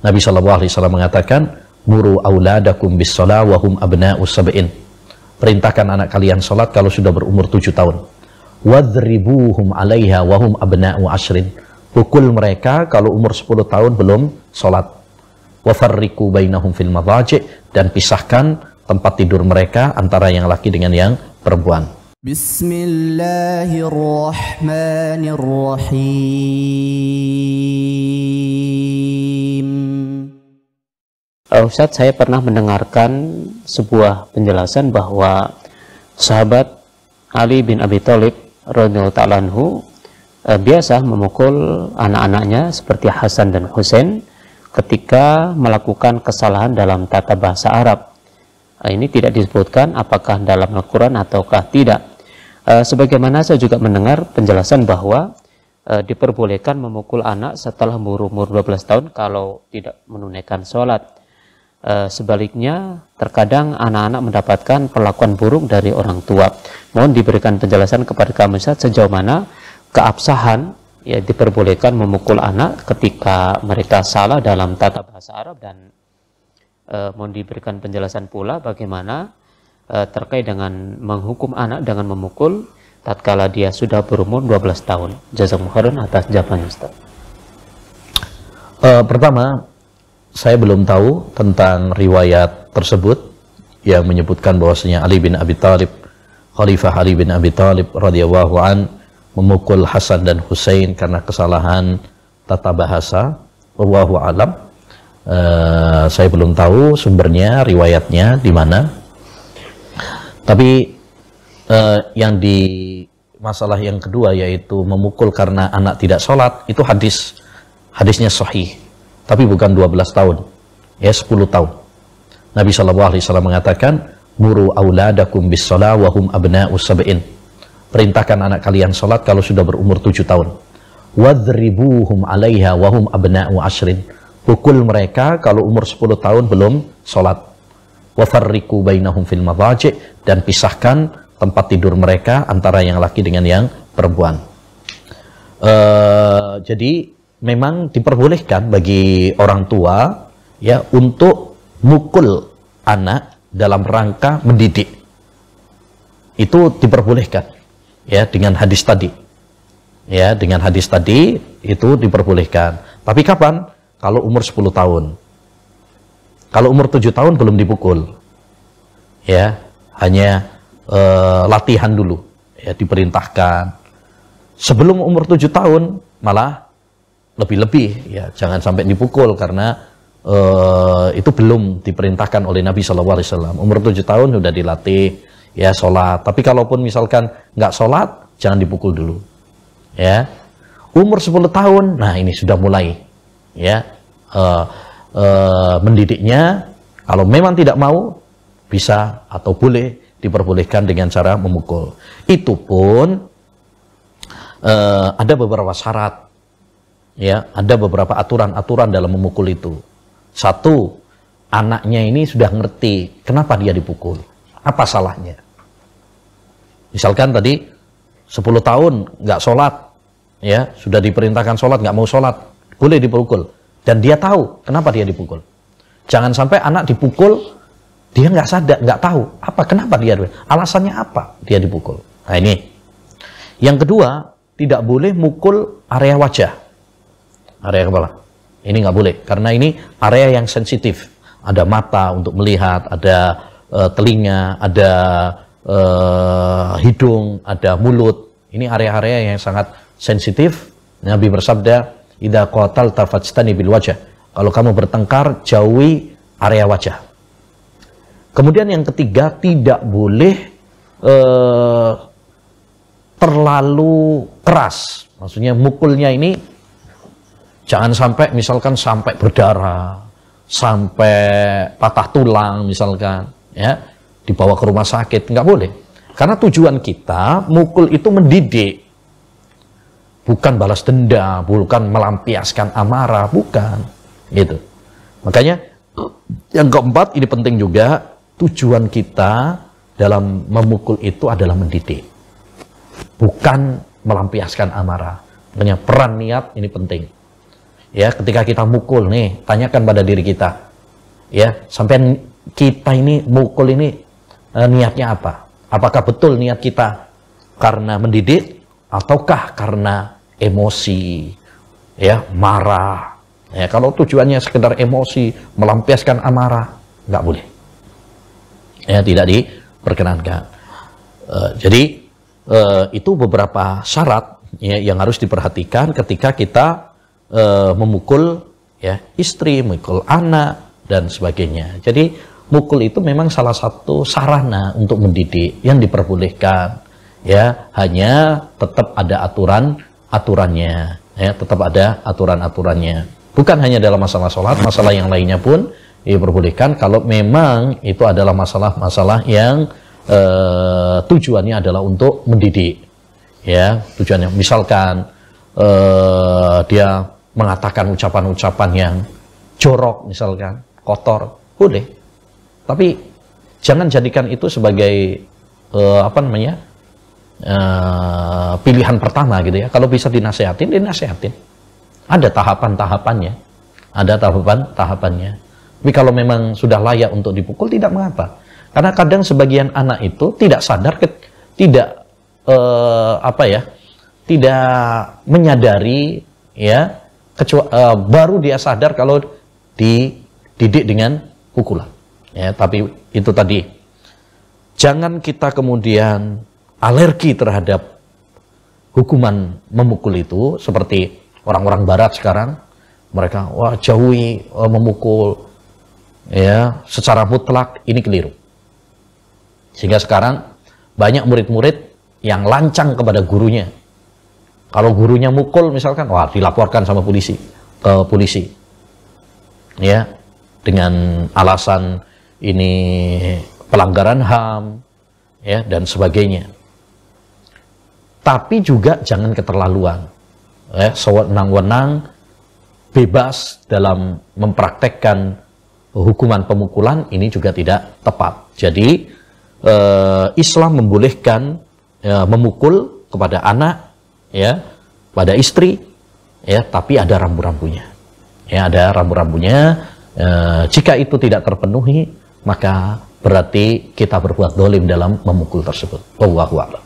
Nabi SAW mengatakan, muru auladakum bis shalah wa hum abna'u sab'in. Perintahkan anak kalian salat kalau sudah berumur 7 tahun. Wadribuhum 'alaiha wa hum abna'u 10. Pukul mereka kalau umur 10 tahun belum salat. Wa farriqu bainahum fil madaji', dan pisahkan tempat tidur mereka antara yang laki dengan yang perempuan. Bismillahirrahmanirrahim. Ustadz, saya pernah mendengarkan sebuah penjelasan bahwa sahabat Ali bin Abi Thalib radhiyallahu ta'ala anhu biasa memukul anak-anaknya seperti Hasan dan Husain ketika melakukan kesalahan dalam tata bahasa Arab. Ini tidak disebutkan apakah dalam Al-Quran ataukah tidak. Sebagaimana saya juga mendengar penjelasan bahwa diperbolehkan memukul anak setelah umur 12 tahun kalau tidak menunaikan sholat. Sebaliknya, terkadang anak-anak mendapatkan perlakuan buruk dari orang tua. Mohon diberikan penjelasan kepada kami Ustaz, sejauh mana keabsahan ya diperbolehkan memukul anak ketika mereka salah dalam tata bahasa Arab, dan mohon diberikan penjelasan pula bagaimana terkait dengan menghukum anak dengan memukul tatkala dia sudah berumur 12 tahun. Jazakumullah khairan atas jawabannya Ustaz. Pertama, saya belum tahu tentang riwayat tersebut yang menyebutkan bahwasanya Ali bin Abi Thalib, Khalifah Ali bin Abi Thalib radhiyallahu an, memukul Hasan dan Husain karena kesalahan tata bahasa. Wallahu alam. Saya belum tahu sumbernya, riwayatnya di mana. Tapi yang di masalah yang kedua, yaitu memukul karena anak tidak sholat, itu hadisnya sahih. Tapi bukan 12 tahun, ya 10 tahun. Nabi SAW mengatakan, muru auladakum bis shalah wa hum abna'u sab'in. Perintahkan anak kalian salat kalau sudah berumur 7 tahun. Wadribuhum 'alaiha wa hum abna'u 10. Pukul mereka kalau umur 10 tahun belum salat. Wa farriqu bainahum fil madaji', dan pisahkan tempat tidur mereka antara yang laki dengan yang perempuan. Jadi memang diperbolehkan bagi orang tua ya untuk mukul anak dalam rangka mendidik. Itu diperbolehkan ya dengan hadis tadi. Ya, dengan hadis tadi itu diperbolehkan. Tapi kapan? Kalau umur 10 tahun. Kalau umur 7 tahun belum dipukul. Ya, hanya latihan dulu ya, diperintahkan. Sebelum umur 7 tahun malah lebih-lebih ya, jangan sampai dipukul karena itu belum diperintahkan oleh Nabi SAW. Umur 7 tahun sudah dilatih ya sholat. Tapi kalaupun misalkan nggak sholat, jangan dipukul dulu ya. Umur 10 tahun, nah ini sudah mulai ya mendidiknya. Kalau memang tidak mau, bisa atau boleh diperbolehkan dengan cara memukul. Itu pun ada beberapa syarat. Ya, ada beberapa aturan-aturan dalam memukul itu. Satu, anaknya ini sudah ngerti kenapa dia dipukul, apa salahnya. Misalkan tadi 10 tahun nggak sholat, ya sudah diperintahkan sholat nggak mau sholat, boleh dipukul. Dan dia tahu kenapa dia dipukul. Jangan sampai anak dipukul dia nggak sadar, nggak tahu kenapa dia, alasannya apa dia dipukul. Nah ini. Yang kedua, tidak boleh mukul area wajah. Area kepala ini nggak boleh, karena ini area yang sensitif. Ada mata untuk melihat, ada telinga, ada hidung, ada mulut. Ini area-area yang sangat sensitif. Nabi bersabda, idza qatalta fajtani bil wajah. Kalau kamu bertengkar, jauhi area wajah. Kemudian yang ketiga, tidak boleh terlalu keras. Maksudnya mukulnya ini jangan sampai misalkan sampai berdarah, sampai patah tulang misalkan, ya, dibawa ke rumah sakit, nggak boleh. Karena tujuan kita mukul itu mendidik, bukan balas dendam, bukan melampiaskan amarah, bukan, gitu. Makanya yang keempat ini penting juga, tujuan kita dalam memukul itu adalah mendidik, bukan melampiaskan amarah. Makanya peran niat ini penting. Ya, ketika kita mukul nih, tanyakan pada diri kita. Ya, sampai kita ini mukul ini niatnya apa? Apakah betul niat kita karena mendidik ataukah karena emosi? Ya, marah. Ya, kalau tujuannya sekedar emosi, melampiaskan amarah, nggak boleh. Ya, tidak diperkenankan. Jadi itu beberapa syarat ya, yang harus diperhatikan ketika kita memukul ya istri, memukul anak dan sebagainya. Jadi mukul itu memang salah satu sarana untuk mendidik yang diperbolehkan. Ya, hanya tetap ada aturannya. Ya, tetap ada aturan-aturannya. Bukan hanya dalam masalah sholat, masalah yang lainnya pun diperbolehkan kalau memang itu adalah masalah-masalah yang tujuannya adalah untuk mendidik. Ya, tujuannya misalkan dia mengatakan ucapan-ucapan yang jorok, misalkan kotor, boleh. Tapi jangan jadikan itu sebagai pilihan pertama gitu ya. Kalau bisa dinasehatin, dinasehatin. Ada tahapan-tahapannya. Ada tahapan-tahapannya. Tapi kalau memang sudah layak untuk dipukul, tidak mengapa. Karena kadang sebagian anak itu tidak sadar, tidak tidak menyadari ya, baru dia sadar kalau dididik dengan pukulan. Ya, tapi itu tadi. Jangan kita kemudian alergi terhadap hukuman memukul itu, seperti orang-orang barat sekarang, mereka jauhi memukul ya secara mutlak, ini keliru. Sehingga sekarang banyak murid-murid yang lancang kepada gurunya. Kalau gurunya mukul misalkan, dilaporkan sama polisi, ke polisi. Ya, dengan alasan ini pelanggaran HAM ya dan sebagainya. Tapi juga jangan keterlaluan. Ya, sewenang-wenang bebas dalam mempraktekkan hukuman pemukulan ini juga tidak tepat. Jadi Islam membolehkan memukul kepada anak, ya, pada istri, ya, tapi ada rambu-rambunya. Ya, ada rambu-rambunya. Jika itu tidak terpenuhi, maka berarti kita berbuat dolim dalam memukul tersebut. Wallahu a'lam.